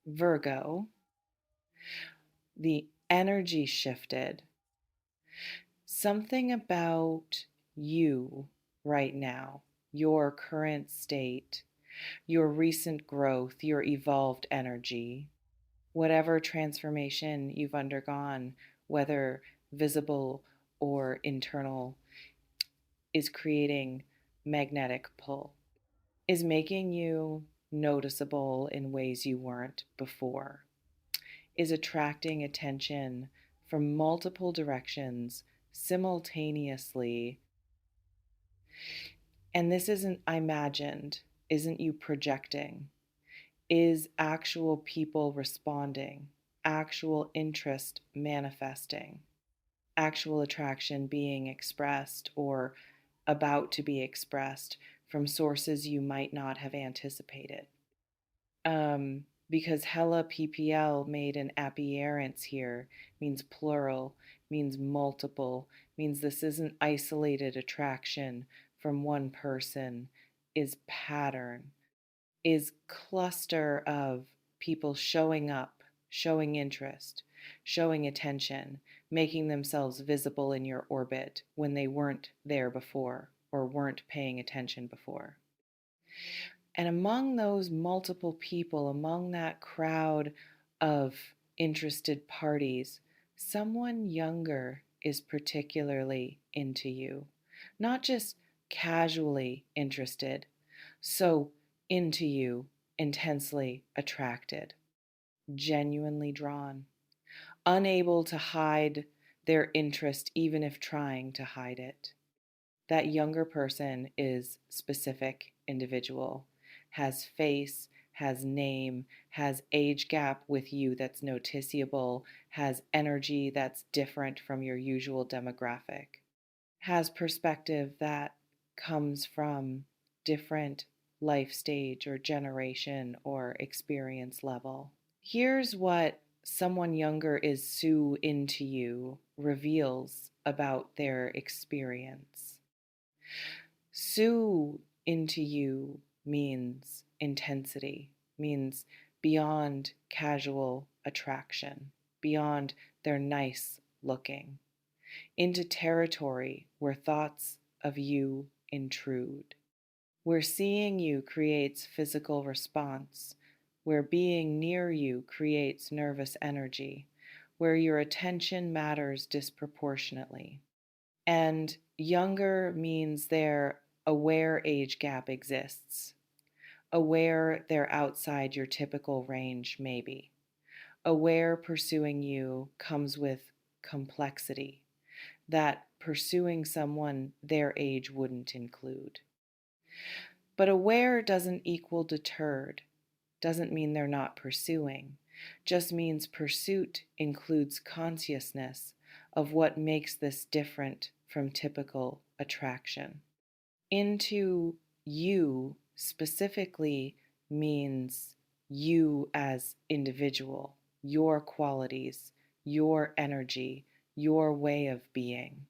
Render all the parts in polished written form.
Virgo, the energy shifted. Something about you right now, your current state, your recent growth, your evolved energy, whatever transformation you've undergone, whether visible or internal, is creating magnetic pull, is making you noticeable in ways you weren't before, is attracting attention from multiple directions simultaneously. And this isn't imagined, isn't you projecting, is actual people responding, actual interest manifesting, actual attraction being expressed or about to be expressed from sources you might not have anticipated. Because hella PPL made an appearance here means plural, means multiple, means this isn't isolated attraction from one person, is pattern, is cluster of people showing up, showing interest, showing attention, making themselves visible in your orbit when they weren't there before or weren't paying attention before. And among those multiple people, among that crowd of interested parties, someone younger is particularly into you. Not just casually interested, so into you, intensely attracted, genuinely drawn, unable to hide their interest even if trying to hide it. That younger person is specific, individual, has face, has name, has age gap with you that's noticeable, has energy that's different from your usual demographic, has perspective that comes from different life stage or generation or experience level. Here's what someone younger is Soooo into you reveals about their experience. Soooo into you means intensity, means beyond casual attraction, beyond their nice looking, into territory where thoughts of you intrude, where seeing you creates physical response, where being near you creates nervous energy, where your attention matters disproportionately. And younger means their aware age gap exists, aware they're outside your typical range, maybe, aware pursuing you comes with complexity that pursuing someone their age wouldn't include. But aware doesn't equal deterred, doesn't mean they're not pursuing, just means pursuit includes consciousness of what makes this different from typical attraction. Into you specifically means you as individual, your qualities, your energy, your way of being,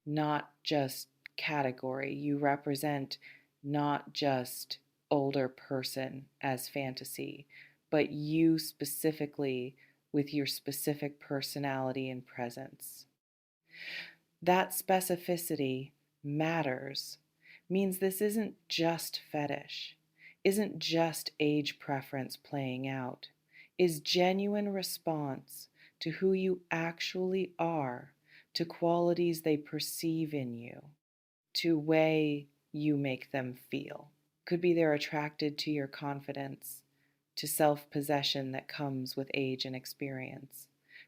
not just category. You represent not just older person as fantasy, but you specifically with your specific personality and presence. That specificity matters, means this isn't just fetish, isn't just age preference playing out, is genuine response to who you actually are, to qualities they perceive in you, to way you make them feel. Could be they're attracted to your confidence, to self-possession that comes with age and experience,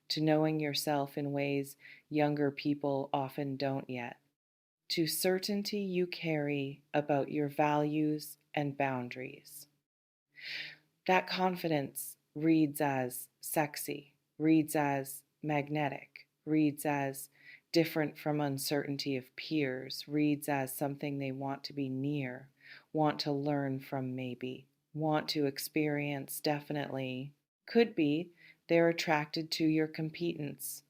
to knowing yourself in ways younger people often don't yet, to certainty you carry about your values and boundaries. That confidence reads as sexy, reads as magnetic, reads as different from uncertainty of peers, reads as something they want to be near, want to learn from maybe, want to experience definitely. Could be they're attracted to your competence,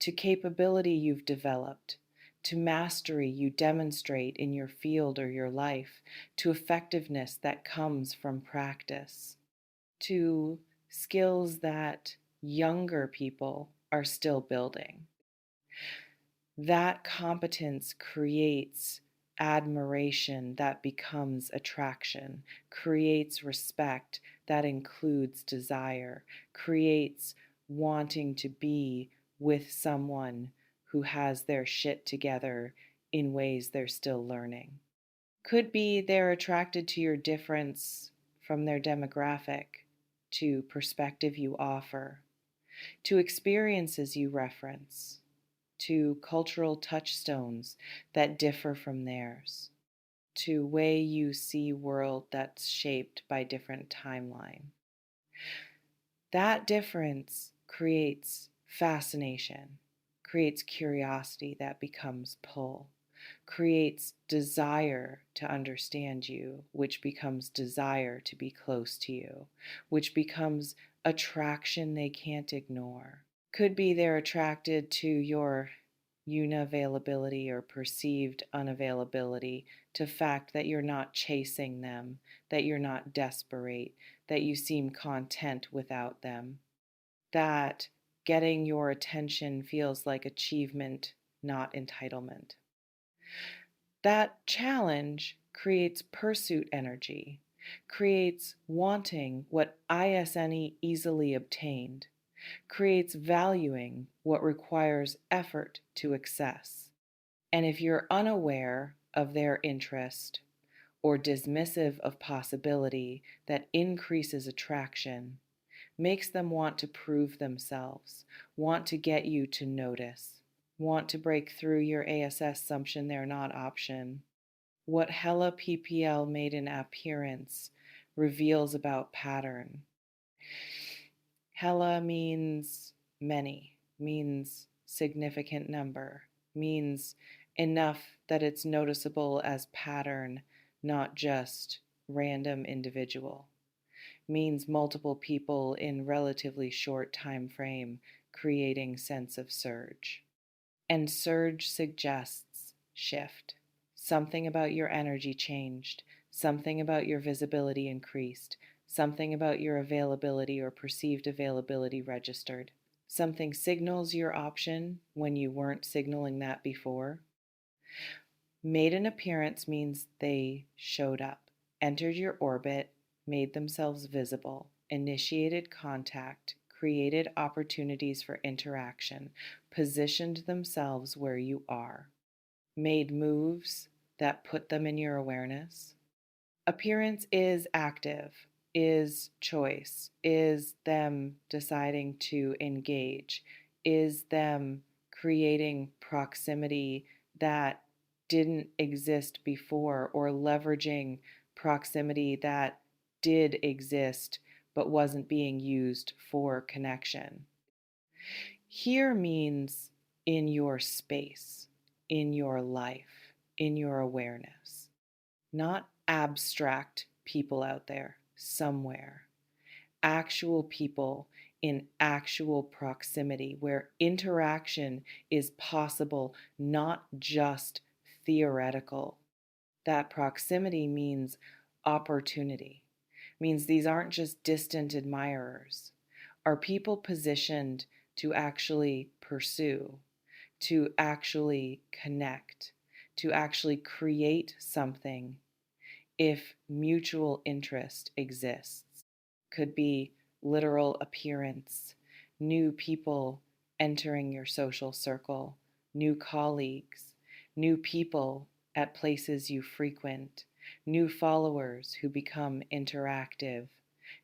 to capability you've developed, to mastery you demonstrate in your field or your life, to effectiveness that comes from practice, to skills that younger people are still building. That competence creates admiration that becomes attraction, creates respect that includes desire, creates wanting to be with someone who has their shit together in ways they're still learning. Could be they're attracted to your difference from their demographic, to perspective you offer, to experiences you reference, to cultural touchstones that differ from theirs, to way you see world that's shaped by different timeline. That difference creates fascination, creates curiosity that becomes pull, creates desire to understand you, which becomes desire to be close to you, which becomes attraction they can't ignore. Could be they're attracted to your unavailability or perceived unavailability, to fact that you're not chasing them, that you're not desperate, that you seem content without them, that getting your attention feels like achievement, not entitlement. That challenge creates pursuit energy, creates wanting what ISNE easily obtained, creates valuing what requires effort to access. And if you're unaware of their interest or dismissive of possibility that increases attraction, makes them want to prove themselves, want to get you to notice, want to break through your ASS assumption they're not option. What Hella PPL made in appearance reveals about pattern. Hella means many, means significant number, means enough that it's noticeable as pattern, not just random individual, means multiple people in relatively short time frame, creating sense of surge. And surge suggests shift. Something about your energy changed, something about your visibility increased, something about your availability or perceived availability registered. Something signals your option when you weren't signaling that before. Made an appearance means they showed up, entered your orbit, made themselves visible, initiated contact, created opportunities for interaction, positioned themselves where you are, made moves that put them in your awareness. Appearance is active, is choice, is them deciding to engage, is them creating proximity that didn't exist before, or leveraging proximity that did exist but wasn't being used for connection. Here means in your space, in your life, in your awareness, not abstract people out there somewhere, actual people in actual proximity where interaction is possible, not just theoretical. That proximity means opportunity, means these aren't just distant admirers. Are people positioned to actually pursue, to actually connect, to actually create something if mutual interest exists? Could be literal appearance, new people entering your social circle, new colleagues, new people at places you frequent, new followers who become interactive,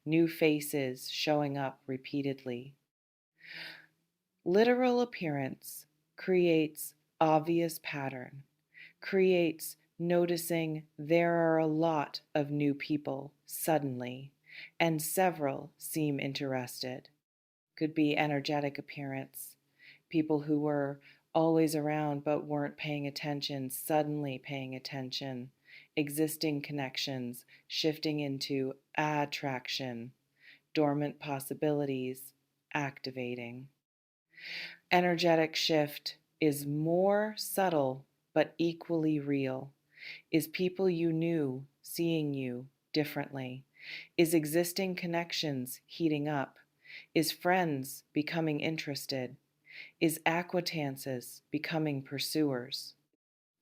new faces showing up repeatedly. Literal appearance creates obvious pattern, creates noticing there are a lot of new people suddenly, and several seem interested. Could be energetic appearance, people who were always around but weren't paying attention, suddenly paying attention, existing connections shifting into attraction, dormant possibilities activating. Energetic shift is more subtle but equally real, is people you knew seeing you differently, Is existing connections heating up? Is friends becoming interested? Is acquaintances becoming pursuers?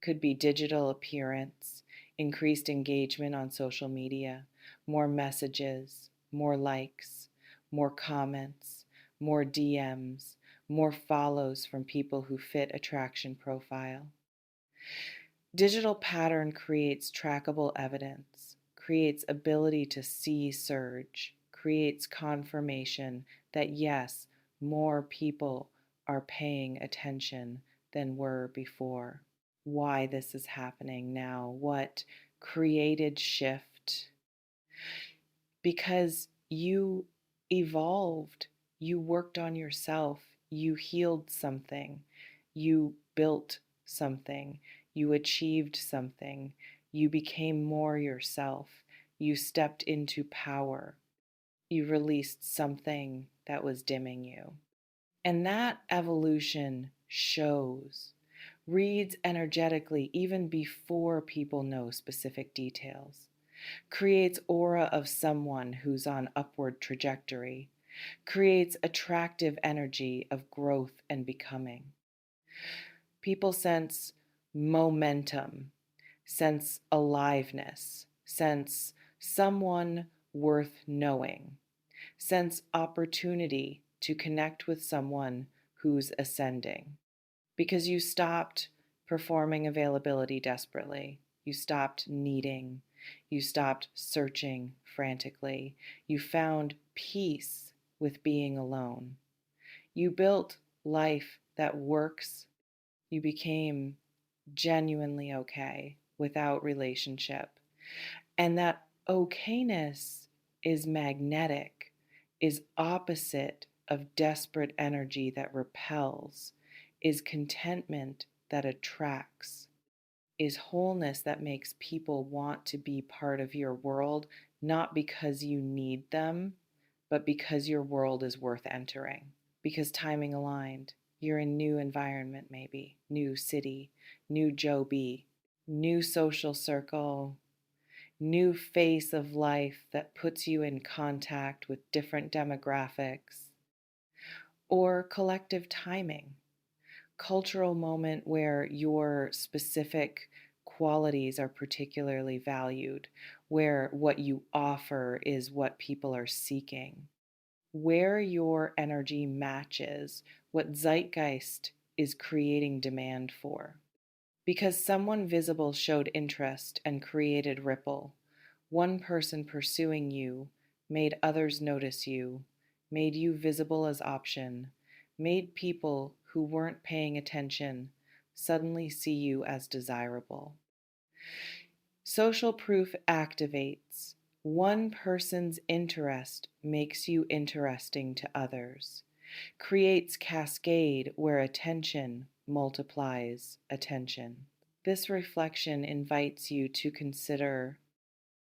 Could be digital appearance, increased engagement on social media, more messages, more likes, more comments, more DMs, more follows from people who fit attraction profile. Digital pattern creates trackable evidence, creates ability to see surge, creates confirmation that yes, more people are paying attention than were before. Why this is happening now, what created shift, because you evolved, you worked on yourself, you healed something, you built something, you achieved something, you became more yourself, you stepped into power, you released something that was dimming you. And that evolution shows, reads energetically even before people know specific details, creates aura of someone who's on upward trajectory, creates attractive energy of growth and becoming. People sense momentum, sense aliveness, sense someone worth knowing, sense opportunity to connect with someone who's ascending. Because you stopped performing availability desperately. You stopped needing. You stopped searching frantically. You found peace with being alone. You built life that works. You became genuinely okay without relationship. And that okayness is magnetic, is opposite of desperate energy that repels, is contentment that attracts, is wholeness that makes people want to be part of your world, not because you need them, but because your world is worth entering, because timing aligned. You're in new environment, maybe, new city, new Joe B, new social circle, new phase of life that puts you in contact with different demographics, or collective timing, cultural moment where your specific qualities are particularly valued, where what you offer is what people are seeking, where your energy matches what zeitgeist is creating demand for. Because someone visible showed interest and created ripple, one person pursuing you made others notice you, made you visible as option, made people who weren't paying attention suddenly see you as desirable. Social proof activates. One person's interest makes you interesting to others, creates cascade where attention multiplies attention. This reflection invites you to consider,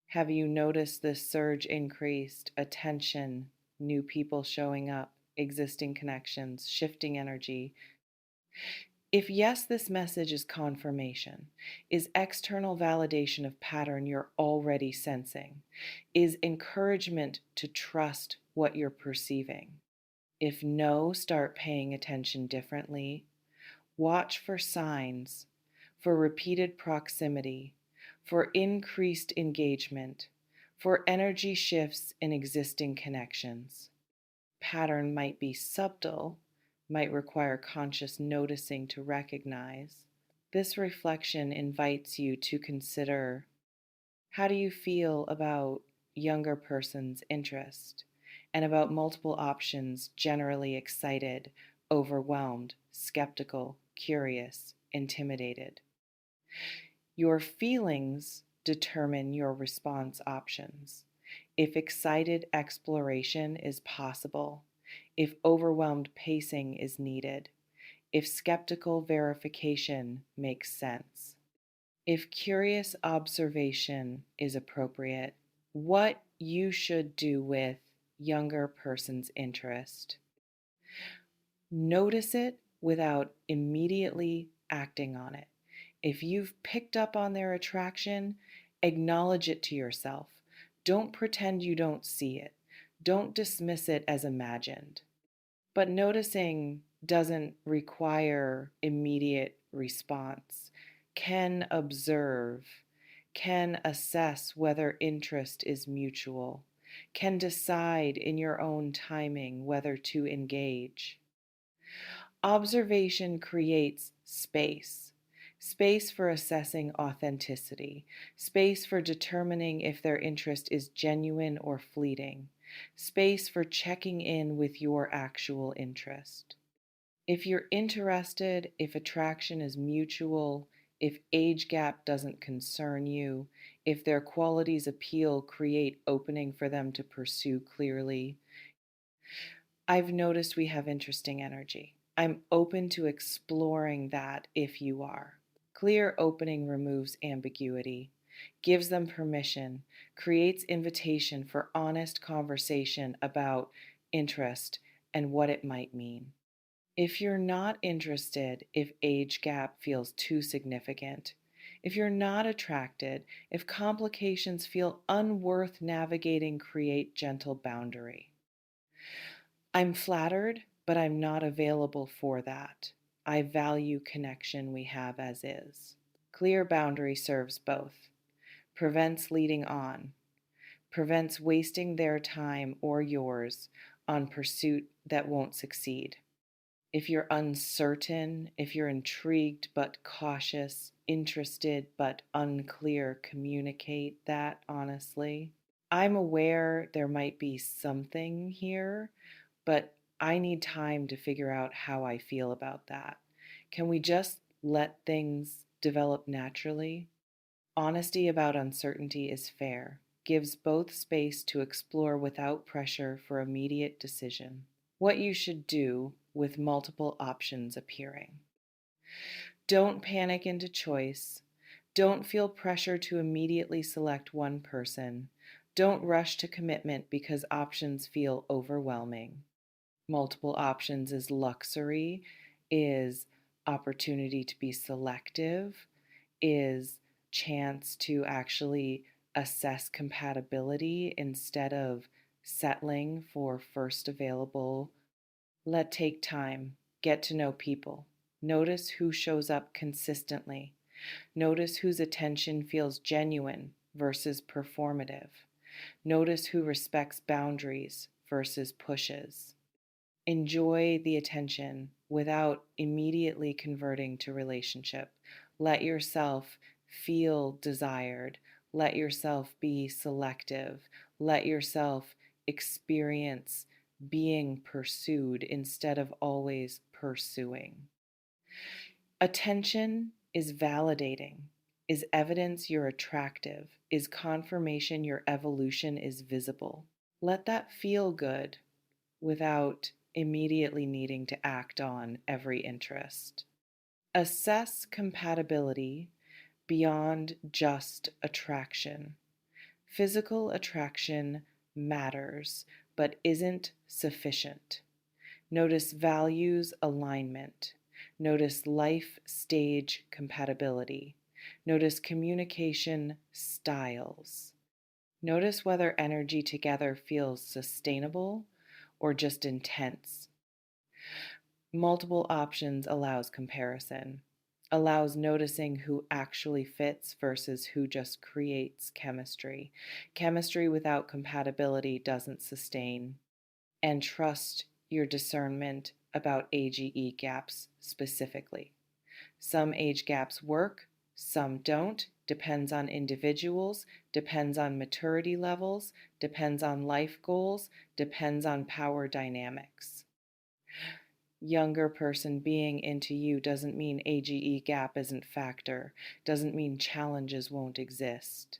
have you noticed this surge increased attention, new people showing up, existing connections, shifting energy? If yes, this message is confirmation, is external validation of pattern you're already sensing, is encouragement to trust what you're perceiving. If no, start paying attention differently. Watch for signs, for repeated proximity, for increased engagement, for energy shifts in existing connections. Pattern might be subtle, might require conscious noticing to recognize. This reflection invites you to consider, how do you feel about younger person's interest and about multiple options, generally excited, overwhelmed, skeptical, curious, intimidated? Your feelings determine your response options. If excited exploration is possible, if overwhelmed pacing is needed, if skeptical verification makes sense, if curious observation is appropriate, what you should do with younger person's interest. Notice it without immediately acting on it. If you've picked up on their attraction, acknowledge it to yourself. Don't pretend you don't see it. Don't dismiss it as imagined. But noticing doesn't require immediate response. Can observe, can assess whether interest is mutual, can decide in your own timing whether to engage. Observation creates space. Space for assessing authenticity, space for determining if their interest is genuine or fleeting, space for checking in with your actual interest. If you're interested, if attraction is mutual, if age gap doesn't concern you, if their qualities appeal create opening for them to pursue clearly, I've noticed we have interesting energy. I'm open to exploring that if you are. Clear opening removes ambiguity, gives them permission, creates invitation for honest conversation about interest and what it might mean. If you're not interested, if age gap feels too significant, if you're not attracted, if complications feel unworth navigating, create gentle boundary. I'm flattered, but I'm not available for that. I value connection we have as is. Clear boundary serves both, prevents leading on, prevents wasting their time or yours on pursuit that won't succeed. If you're uncertain, if you're intrigued but cautious, interested but unclear, communicate that honestly. I'm aware there might be something here, but I need time to figure out how I feel about that. Can we just let things develop naturally? Honesty about uncertainty is fair, gives both space to explore without pressure for immediate decision. What you should do with multiple options appearing. Don't panic into choice. Don't feel pressure to immediately select one person. Don't rush to commitment because options feel overwhelming. Multiple options is luxury, is opportunity to be selective, is chance to actually assess compatibility instead of settling for first available. Let take time, get to know people. Notice who shows up consistently. Notice whose attention feels genuine versus performative. Notice who respects boundaries versus pushes. Enjoy the attention without immediately converting to relationship. Let yourself feel desired. Let yourself be selective. Let yourself experience being pursued instead of always pursuing. Attention is validating, is evidence you're attractive, is confirmation your evolution is visible. Let that feel good without immediately needing to act on every interest. Assess compatibility beyond just attraction. Physical attraction matters, but isn't sufficient. Notice values alignment. Notice life stage compatibility. Notice communication styles. Notice whether energy together feels sustainable or just intense. Multiple options allows comparison, allows noticing who actually fits versus who just creates chemistry. Chemistry without compatibility doesn't sustain. And trust your discernment about AGE gaps specifically. Some age gaps work, some don't, depends on individuals, depends on maturity levels, depends on life goals, depends on power dynamics. Younger person being into you doesn't mean AGE gap isn't factor, doesn't mean challenges won't exist.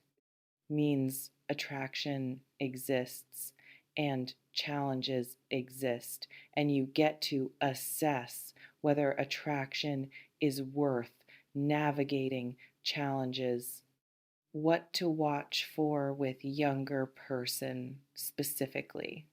Means attraction exists and challenges exist, and you get to assess whether attraction is worth navigating challenges. What to watch for with younger person specifically.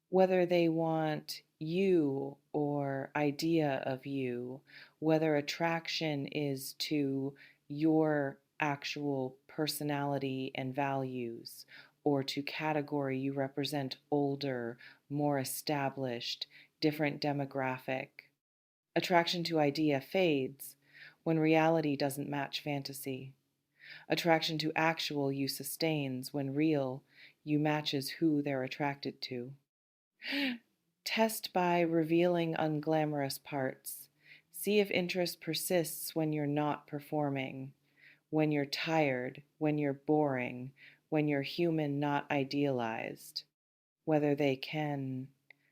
Whether they want you or idea of you, whether attraction is to your actual personality and values, or to category you represent older, more established, different demographic. Attraction to idea fades when reality doesn't match fantasy. Attraction to actual you sustains when real you matches who they're attracted to. Test by revealing unglamorous parts. See if interest persists when you're not performing, when you're tired, when you're boring, when you're human, not idealized. Whether they can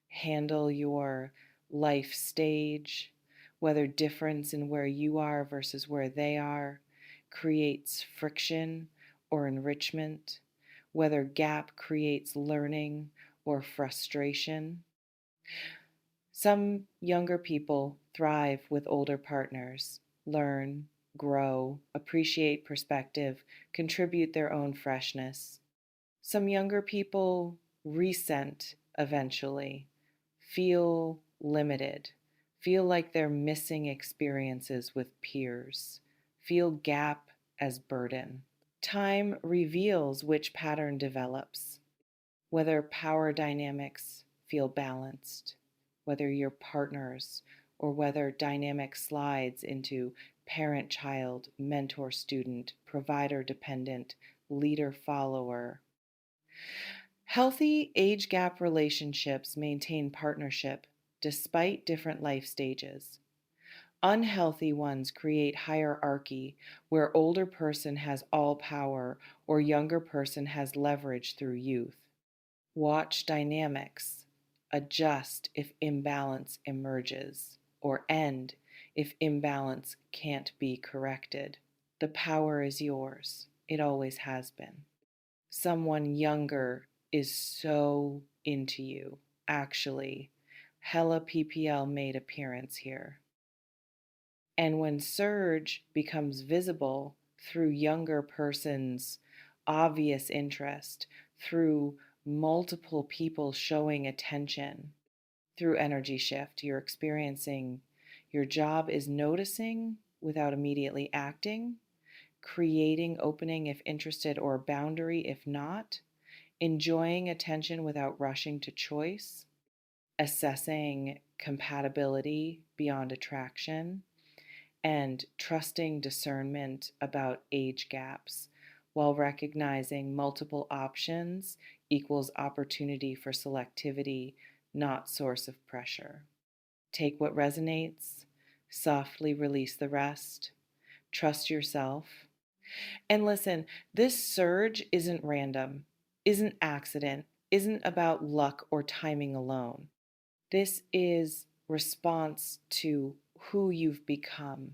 handle your life stage, whether difference in where you are versus where they are creates friction or enrichment, whether gap creates learning or frustration. Some younger people thrive with older partners, learn, grow, appreciate perspective, contribute their own freshness. Some younger people resent eventually, feel limited, feel like they're missing experiences with peers, feel gap as burden. Time reveals which pattern develops, whether power dynamics feel balanced, whether you're partners, or whether dynamic slides into parent child, mentor student, provider dependent, leader follower. Healthy age gap relationships maintain partnership despite different life stages. Unhealthy ones create hierarchy where older person has all power or younger person has leverage through youth. Watch dynamics, adjust if imbalance emerges, or end if imbalance can't be corrected. The power is yours. It always has been. Someone younger is so into you. Actually, hella PPL made appearance here. And when surge becomes visible through younger person's obvious interest, through multiple people showing attention, through energy shift, you're experiencing your job is noticing without immediately acting, creating opening if interested or boundary if not, enjoying attention without rushing to choice, assessing compatibility beyond attraction, and trusting discernment about age gaps while recognizing multiple options equals opportunity for selectivity, not source of pressure. Take what resonates, softly release the rest, trust yourself. And listen, this surge isn't random, isn't accident, isn't about luck or timing alone. This is response to who you've become,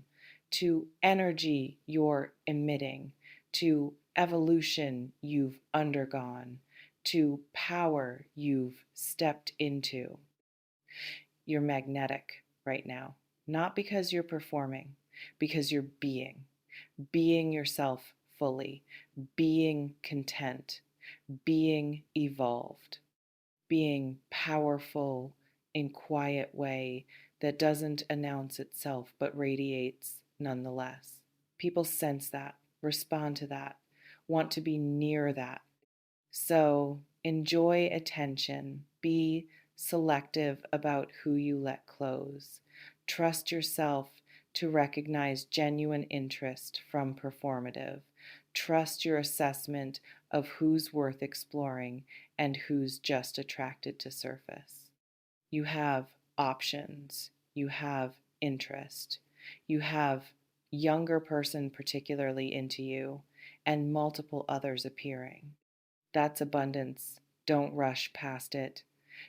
to energy you're emitting, to evolution you've undergone, to power you've stepped into. You're magnetic right now, not because you're performing, because you're being yourself fully, being content, being evolved, being powerful in quiet way that doesn't announce itself but radiates nonetheless. People sense that, respond to that, want to be near that. So enjoy attention, be selective about who you let close. Trust yourself to recognize genuine interest from performative. Trust your assessment of who's worth exploring and who's just attracted to surface. You have options, you have interest, you have younger person particularly into you, and multiple others appearing. That's abundance. Don't rush past it.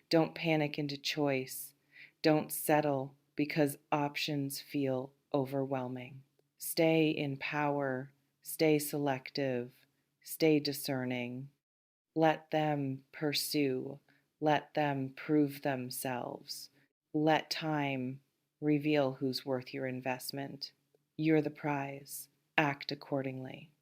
Don't panic into choice. Don't settle because options feel overwhelming. Stay in power, stay selective, stay discerning. Let them pursue, let them prove themselves. Let time reveal who's worth your investment. You're the prize. Act accordingly.